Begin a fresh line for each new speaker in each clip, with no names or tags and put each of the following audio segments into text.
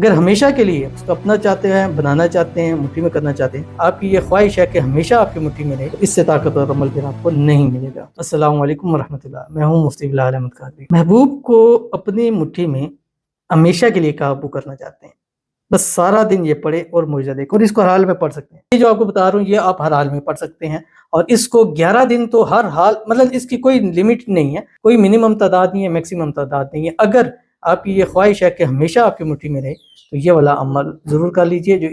اگر ہمیشہ کے لیے اس کو اپنا چاہتے ہیں، بنانا چاہتے ہیں، مٹھی میں کرنا چاہتے ہیں، آپ کی یہ خواہش ہے کہ ہمیشہ آپ کی مٹھی میں رہے، تو اس سے طاقتور عمل پھر آپ کو نہیں ملے گا۔ السلام علیکم ورحمۃ اللہ، میں ہوں مفتی بلال احمد قادری۔ محبوب کو اپنی مٹھی میں ہمیشہ کے لیے قابو کرنا چاہتے ہیں، بس سارا دن یہ پڑھے اور معجزہ دیکھیں، اور اس کو ہر حال میں پڑھ سکتے ہیں۔ یہ جو آپ کو بتا رہا ہوں یہ آپ ہر حال میں پڑھ سکتے ہیں، اور اس کو 11 دن تو ہر حال، مطلب اس کی کوئی لمٹ نہیں ہے، کوئی منیمم تعداد نہیں ہے، میکسیمم تعداد نہیں ہے۔ اگر آپ کی یہ خواہش ہے کہ ہمیشہ آپ کی مٹھی میں رہے تو یہ والا عمل ضرور کر لیجئے، جو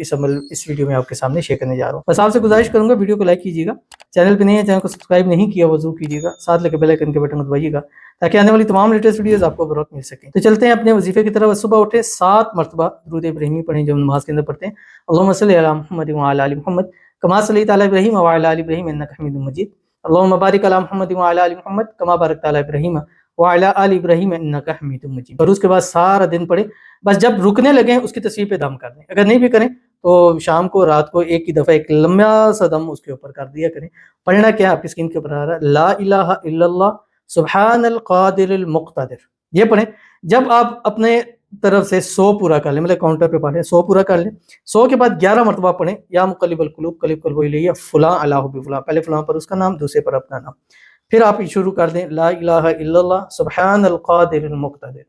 اس ویڈیو میں آپ کے سامنے شیئر کرنے جا رہا ہوں۔ بس آپ سے گزارش کروں گا ویڈیو کو لائک کیجیے گا، چینل پہ نہیں ہے، چینل کو سبسکرائب نہیں کیا وہ ضرور کیجیے گا، ساتھ لگے بیل آئیکن کے بٹن کو دبائیے گا تاکہ آنے والی تمام لیٹسٹ ویڈیوز آپ کو بر وقت مل سکیں۔ تو چلتے ہیں اپنے وظیفے کی طرف۔ صبح اٹھیں 7 مرتبہ درود ابراہیمی پڑھیں جو نماز کے اندر پڑھتے ہیں۔ اللہم صلی علی محمد وعلی آل محمد کما صلیت علی ابراہیم وعلی آل ابراہیم انک حمید مجید۔ اللہم بارک علی محمد وعلی آل محمد کما بارکت علی ابراہیم وعلی آل ابراہیم انک حمید مجید۔ اور اس کے بعد سارا دن پڑھیں، بس جب رکنے لگیں اس کی تصویر پہ دم کر دیں، اگر نہیں بھی کریں تو شام کو رات کو ایک ہی دفعہ ایک لمبا سا دم اس کے اوپر کر دیا کریں۔ پڑھنا کیا آپ کی اسکرین کے اوپر آ رہا ہے، لا الہ الا اللہ سبحان القادر المقتدر، یہ پڑھیں۔ جب آپ اپنے طرف سے 100 پورا کر لیں، مطلب کاؤنٹر پہ پڑھیں 100 پورا کر لیں، 100 کے بعد 11 مرتبہ پڑھیں یا مقلب القلوب قلب قلبہ الیہ فلاں اللہ بفلاں، پہلے فلاں پر اس کا نام، دوسرے پر اپنا نام، پھر آپ شروع کر دیں لا الہ الا اللہ سبحان القادر المقتدر،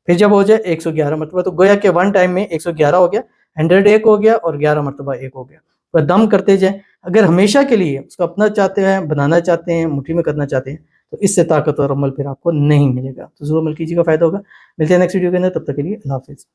پھر جب ہو جائے 111 مرتبہ، تو گویا کہ ون ٹائم میں 111 ہو گیا، 100 ایک ہو گیا اور 11 مرتبہ ایک ہو گیا، بس دم کرتے جائیں۔ اگر ہمیشہ کے لیے اس کو اپنا چاہتے ہیں، بنانا چاہتے ہیں، مٹھی میں کرنا چاہتے ہیں، تو اس سے طاقتور عمل پھر آپ کو نہیں ملے گا، تو ضرور عمل کیجیے گا، فائدہ ہوگا۔ ملتے ہیں نیکسٹ ویڈیو کے اندر، تب تک کے لیے اللہ حافظ۔